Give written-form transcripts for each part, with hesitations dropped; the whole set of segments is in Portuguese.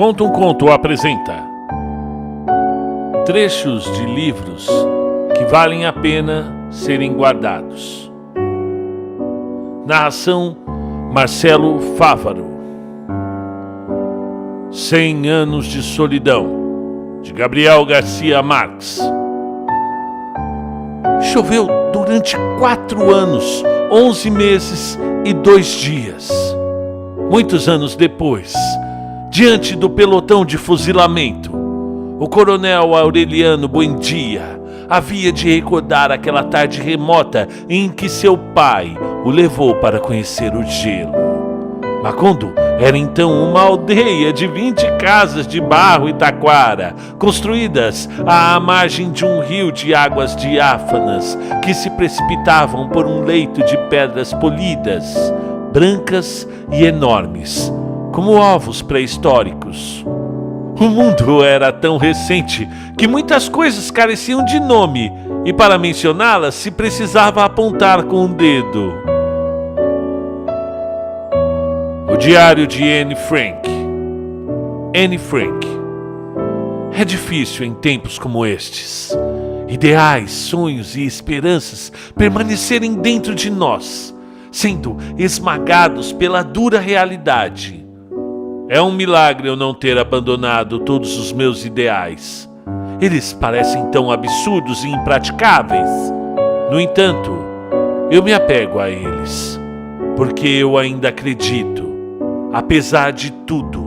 Conta um Conto apresenta trechos de livros que valem a pena serem guardados. Narração Marcelo Fávaro. 100 anos de solidão, de Gabriel Garcia Marques. Choveu durante 4 anos, 11 meses e 2 dias. Muitos anos depois, diante do pelotão de fuzilamento, o coronel Aureliano Buendia havia de recordar aquela tarde remota em que seu pai o levou para conhecer o gelo. Macondo era então uma aldeia de 20 casas de barro e taquara, construídas à margem de um rio de águas diáfanas que se precipitavam por um leito de pedras polidas, brancas e enormes, como ovos pré-históricos. O mundo era tão recente que muitas coisas careciam de nome, e para mencioná-las se precisava apontar com o dedo. O Diário de Anne Frank. Anne Frank. É difícil em tempos como estes, ideais, sonhos e esperanças permanecerem dentro de nós, sendo esmagados pela dura realidade. É um milagre eu não ter abandonado todos os meus ideais. Eles parecem tão absurdos e impraticáveis. No entanto, eu me apego a eles, porque eu ainda acredito, apesar de tudo,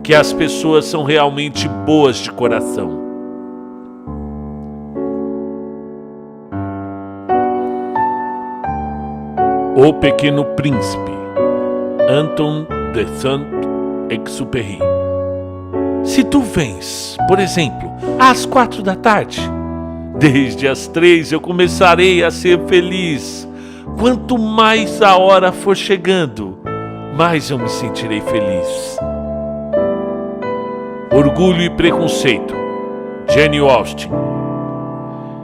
que as pessoas são realmente boas de coração. O Pequeno Príncipe, Anton de Saint-Exupéry. Se tu vens, por exemplo, às 4 da tarde, desde as 3 eu começarei a ser feliz. Quanto mais a hora for chegando, mais eu me sentirei feliz. Orgulho e Preconceito, Jane Austen.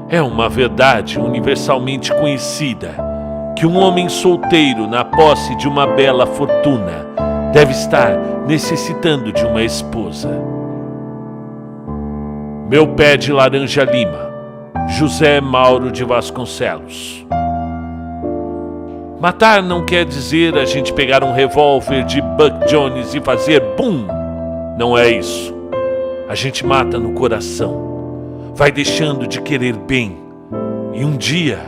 É uma verdade universalmente conhecida que um homem solteiro na posse de uma bela fortuna deve estar necessitando de uma esposa. Meu Pé de Laranja Lima, José Mauro de Vasconcelos. Matar não quer dizer a gente pegar um revólver de Buck Jones e fazer BUM! Não é isso. A gente mata no coração, vai deixando de querer bem, e um dia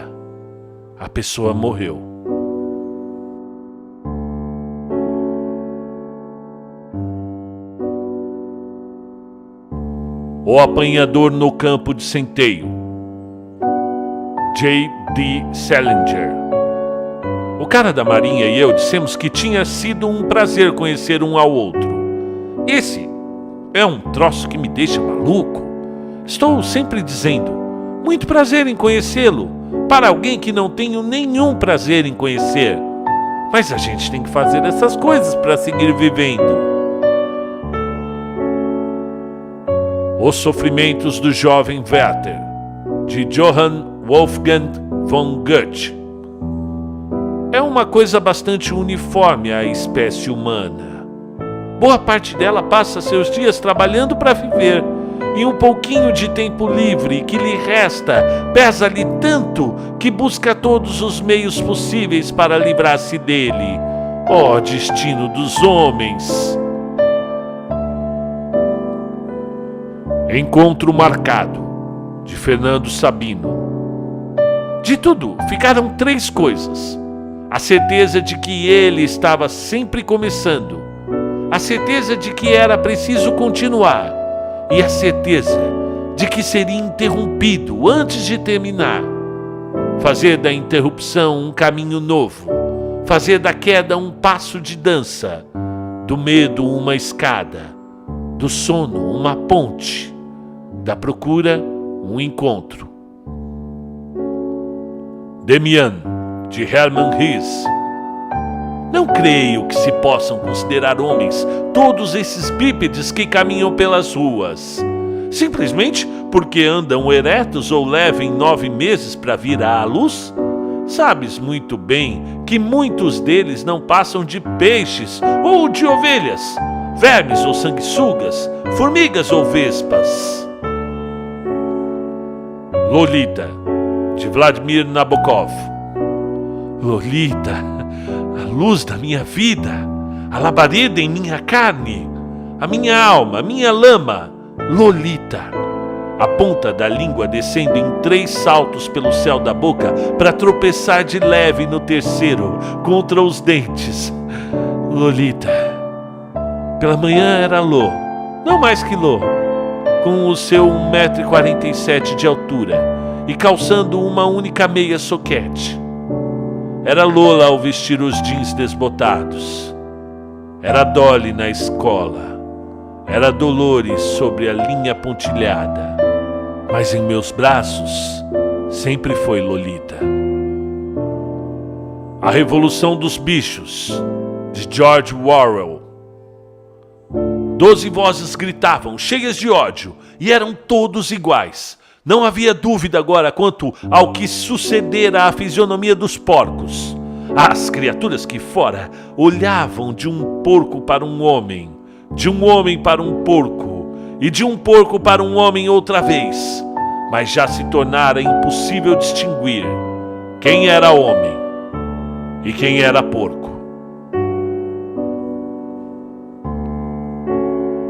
a pessoa morreu. O Apanhador no Campo de Centeio, J.D. Salinger. O cara da marinha e eu dissemos que tinha sido um prazer conhecer um ao outro. Esse é um troço que me deixa maluco. Estou sempre dizendo, muito prazer em conhecê-lo, para alguém que não tenho nenhum prazer em conhecer. Mas a gente tem que fazer essas coisas para seguir vivendo. Os Sofrimentos do Jovem Werther, de Johann Wolfgang von Goethe. É uma coisa bastante uniforme à espécie humana. Boa parte dela passa seus dias trabalhando para viver, e um pouquinho de tempo livre que lhe resta pesa-lhe tanto que busca todos os meios possíveis para livrar-se dele. Ó destino dos homens! Encontro Marcado, de Fernando Sabino. De tudo, ficaram 3 coisas: a certeza de que ele estava sempre começando, a certeza de que era preciso continuar, e a certeza de que seria interrompido antes de terminar. Fazer da interrupção um caminho novo, fazer da queda um passo de dança, do medo uma escada, do sono uma ponte, da procura um encontro. Demian, de Hermann Hesse. Não creio que se possam considerar homens todos esses bípedes que caminham pelas ruas, simplesmente porque andam eretos ou levem 9 meses para vir à luz. Sabes muito bem que muitos deles não passam de peixes ou de ovelhas, vermes ou sanguessugas, formigas ou vespas. Lolita, de Vladimir Nabokov. Lolita, a luz da minha vida, a labareda em minha carne, a minha alma, a minha lama. Lolita, a ponta da língua descendo em 3 saltos pelo céu da boca para tropeçar de leve no terceiro contra os dentes. Lolita. Pela manhã era Lô, não mais que Lô, com o seu 1,47 m de altura e calçando uma única meia soquete. Era Lola ao vestir os jeans desbotados. Era Dolly na escola. Era Dolores sobre a linha pontilhada. Mas em meus braços sempre foi Lolita. A Revolução dos Bichos, de George Orwell. 12 vozes gritavam, cheias de ódio, e eram todos iguais. Não havia dúvida agora quanto ao que sucedera à fisionomia dos porcos. As criaturas que fora olhavam de um porco para um homem, de um homem para um porco, e de um porco para um homem outra vez. Mas já se tornara impossível distinguir quem era homem e quem era porco.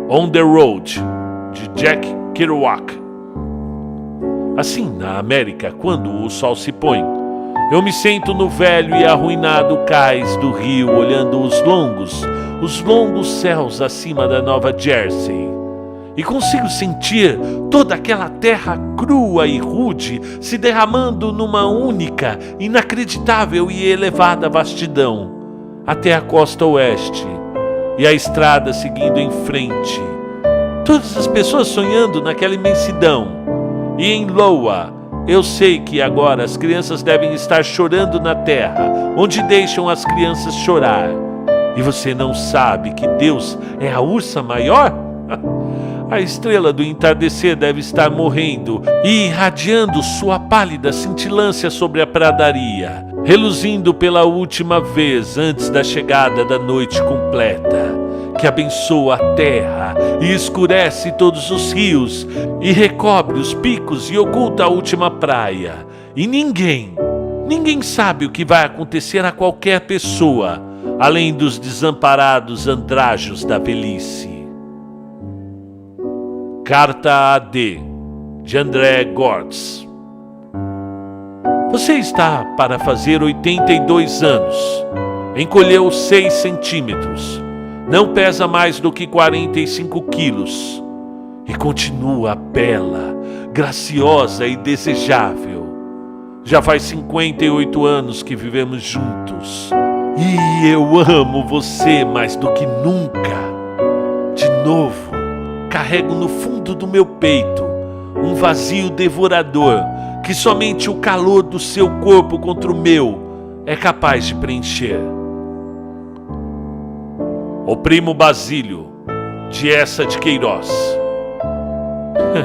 On the Road, de Jack Kerouac. Assim, na América, quando o sol se põe, eu me sento no velho e arruinado cais do rio, olhando os longos céus acima da Nova Jersey, e consigo sentir toda aquela terra crua e rude se derramando numa única, inacreditável e elevada vastidão, até a costa oeste, e a estrada seguindo em frente. Todas as pessoas sonhando naquela imensidão. E em Loa, eu sei que agora as crianças devem estar chorando na terra, onde deixam as crianças chorar. E você não sabe que Deus é a ursa maior? A estrela do entardecer deve estar morrendo e irradiando sua pálida cintilância sobre a pradaria, reluzindo pela última vez antes da chegada da noite completa, que abençoa a terra e escurece todos os rios e recobre os picos e oculta a última praia. E ninguém sabe o que vai acontecer a qualquer pessoa, além dos desamparados andrajos da velhice. Carta AD, de André Gortz. Você está para fazer 82 anos. Encolheu 6 centímetros. Não pesa mais do que 45 quilos. E continua bela, graciosa e desejável. Já faz 58 anos que vivemos juntos. E eu amo você mais do que nunca. De novo, carrego no fundo do meu peito um vazio devorador que somente o calor do seu corpo contra o meu é capaz de preencher. O primo Basílio, de Essa de Queiroz.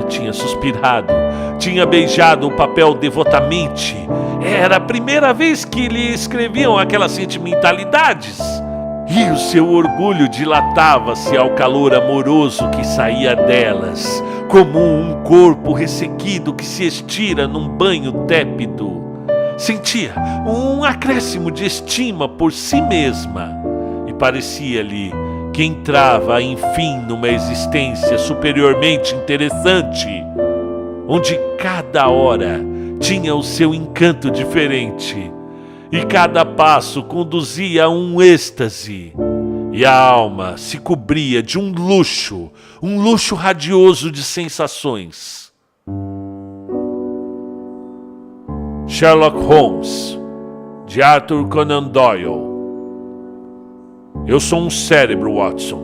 Tinha suspirado, tinha beijado o papel devotamente. Era a primeira vez que lhe escreviam aquelas sentimentalidades. E o seu orgulho dilatava-se ao calor amoroso que saía delas, como um corpo ressequido que se estira num banho tépido. Sentia um acréscimo de estima por si mesma e parecia-lhe que entrava enfim numa existência superiormente interessante, onde cada hora tinha o seu encanto diferente e cada passo conduzia a um êxtase, e a alma se cobria de um luxo radioso de sensações. Sherlock Holmes, de Arthur Conan Doyle. Eu sou um cérebro, Watson.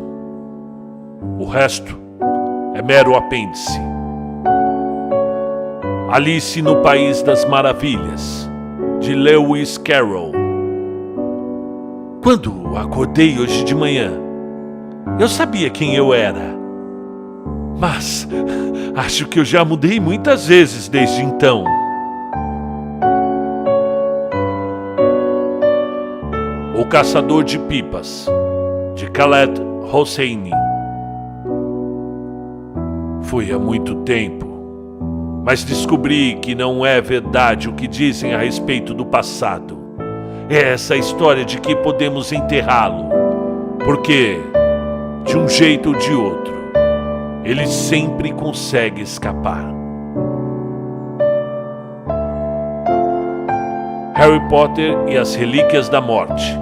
O resto é mero apêndice. Alice no País das Maravilhas, de Lewis Carroll. Quando acordei hoje de manhã, eu sabia quem eu era. Mas acho que eu já mudei muitas vezes desde então. O Caçador de Pipas, de Khaled Hosseini. Foi há muito tempo, mas descobri que não é verdade o que dizem a respeito do passado. É essa história de que podemos enterrá-lo, porque, de um jeito ou de outro, ele sempre consegue escapar. Harry Potter e as Relíquias da Morte,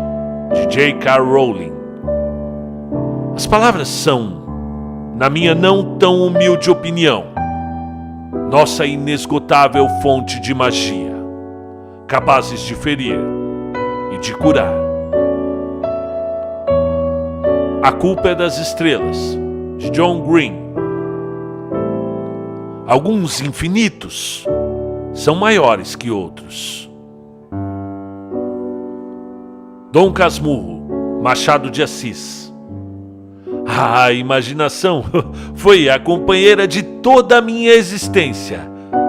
de J.K. Rowling. As palavras são, na minha não tão humilde opinião, nossa inesgotável fonte de magia, capazes de ferir e de curar. A Culpa é das Estrelas, de John Green. Alguns infinitos são maiores que outros. Dom Casmurro, Machado de Assis. A imaginação foi a companheira de toda a minha existência.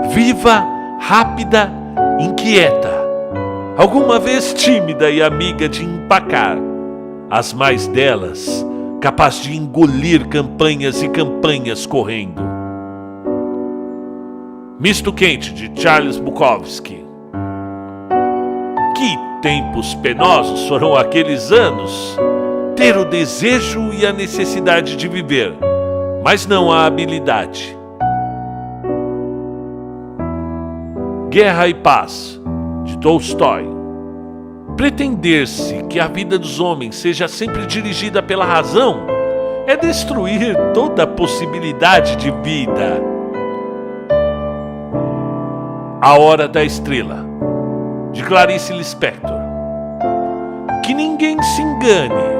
Viva, rápida, inquieta. Alguma vez tímida e amiga de empacar. As mais delas, capaz de engolir campanhas e campanhas correndo. Misto Quente, de Charles Bukowski. Que tempos penosos foram aqueles anos! Ter o desejo e a necessidade de viver, mas não a habilidade. Guerra e Paz, de Tolstói. Pretender-se que a vida dos homens seja sempre dirigida pela razão é destruir toda a possibilidade de vida. A Hora da Estrela, de Clarice Lispector. Que ninguém se engane.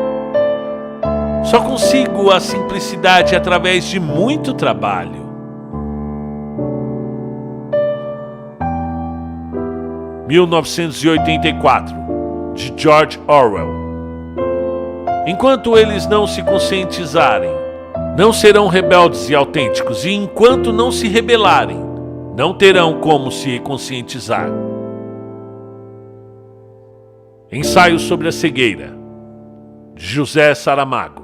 Só consigo a simplicidade através de muito trabalho. 1984, de George Orwell. Enquanto eles não se conscientizarem, não serão rebeldes e autênticos, e enquanto não se rebelarem, não terão como se conscientizar. Ensaio sobre a Cegueira, de José Saramago.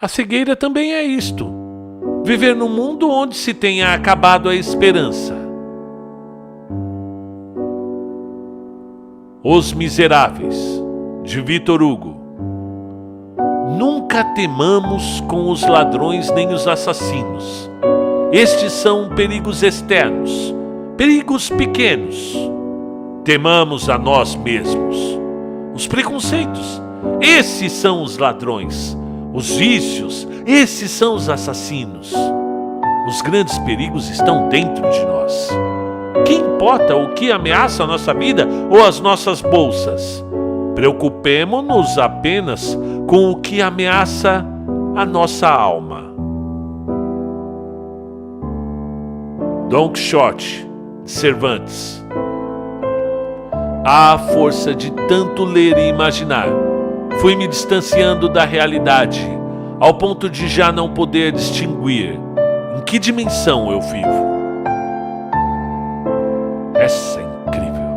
A cegueira também é isto: viver num mundo onde se tenha acabado a esperança. Os Miseráveis, de Victor Hugo. Nunca temamos com os ladrões nem os assassinos. Estes são perigos externos, perigos pequenos. Temamos a nós mesmos. Os preconceitos, esses são os ladrões. Os vícios, esses são os assassinos. Os grandes perigos estão dentro de nós. Que importa o que ameaça a nossa vida ou as nossas bolsas? Preocupemo-nos apenas com o que ameaça a nossa alma. Don Quixote, de Cervantes. À força de tanto ler e imaginar, fui me distanciando da realidade, ao ponto de já não poder distinguir em que dimensão eu vivo. Essa é incrível.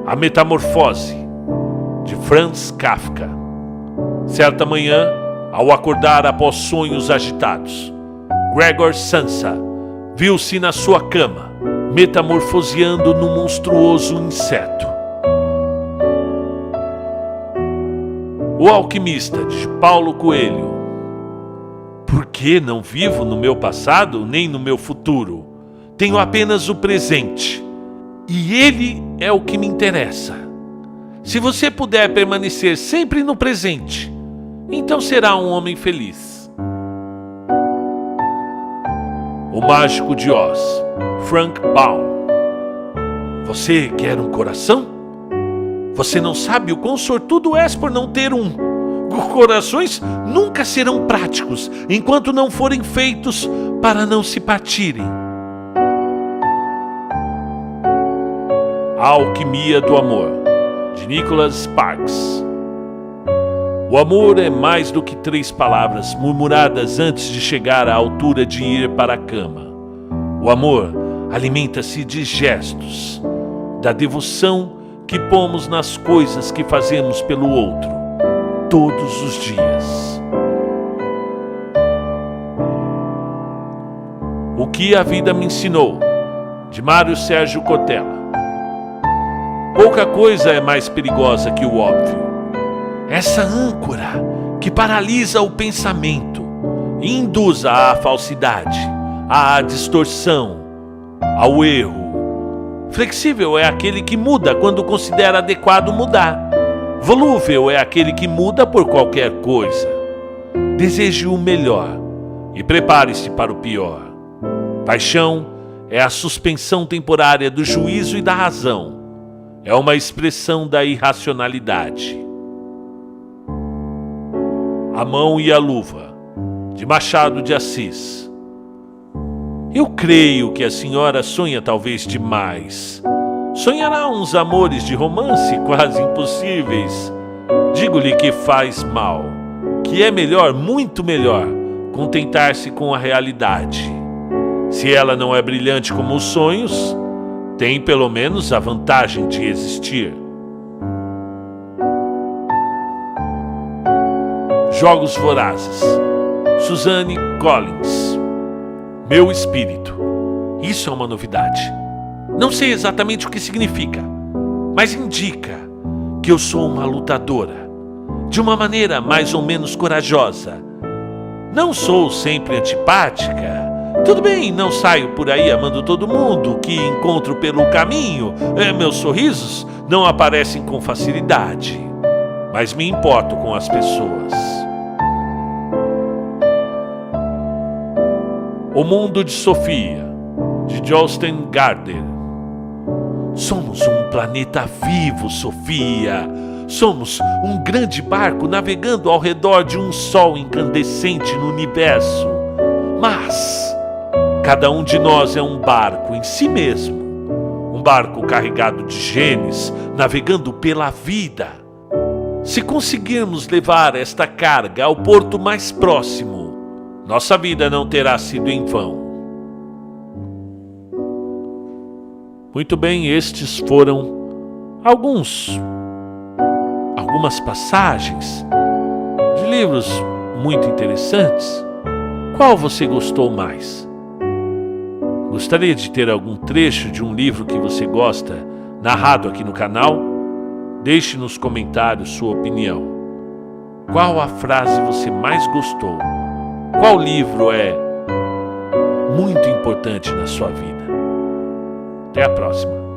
A Metamorfose, de Franz Kafka. Certa manhã, ao acordar após sonhos agitados, Gregor Samsa viu-se na sua cama, metamorfoseando num monstruoso inseto. O Alquimista, de Paulo Coelho. Por que não vivo no meu passado nem no meu futuro? Tenho apenas o presente, e ele é o que me interessa. Se você puder permanecer sempre no presente, então será um homem feliz. O Mágico de Oz, Frank Baum. Você quer um coração? Você não sabe o quão sortudo és por não ter um. Corações nunca serão práticos enquanto não forem feitos para não se partirem. A Alquimia do Amor, de Nicholas Sparks. O amor é mais do que 3 palavras murmuradas antes de chegar à altura de ir para a cama. O amor alimenta-se de gestos, da devoção que pomos nas coisas que fazemos pelo outro, todos os dias. O que a vida me ensinou, de Mário Sérgio Cortella. Pouca coisa é mais perigosa que o óbvio. Essa âncora que paralisa o pensamento e induz à falsidade, à distorção, ao erro. Flexível é aquele que muda quando considera adequado mudar. Volúvel é aquele que muda por qualquer coisa. Deseje o melhor e prepare-se para o pior. Paixão é a suspensão temporária do juízo e da razão. É uma expressão da irracionalidade. A Mão e a Luva, de Machado de Assis. Eu creio que a senhora sonha talvez demais. Sonhará uns amores de romance quase impossíveis. Digo-lhe que faz mal, que é melhor, muito melhor, contentar-se com a realidade. Se ela não é brilhante como os sonhos, tem pelo menos a vantagem de existir. Jogos Vorazes, Suzanne Collins. Meu espírito. Isso é uma novidade. Não sei exatamente o que significa, mas indica que eu sou uma lutadora, de uma maneira mais ou menos corajosa. Não sou sempre antipática. Tudo bem, não saio por aí amando todo mundo que encontro pelo caminho. Meus sorrisos não aparecem com facilidade, mas me importo com as pessoas. O Mundo de Sofia, de Jostein Gaarder. Somos um planeta vivo, Sofia. Somos um grande barco navegando ao redor de um sol incandescente no universo. Mas cada um de nós é um barco em si mesmo. Um barco carregado de genes, navegando pela vida. Se conseguirmos levar esta carga ao porto mais próximo, nossa vida não terá sido em vão. Muito bem, estes foram algumas passagens de livros muito interessantes. Qual você gostou mais? Gostaria de ter algum trecho de um livro que você gosta narrado aqui no canal? Deixe nos comentários sua opinião. Qual a frase você mais gostou? Qual livro é muito importante na sua vida? Até a próxima.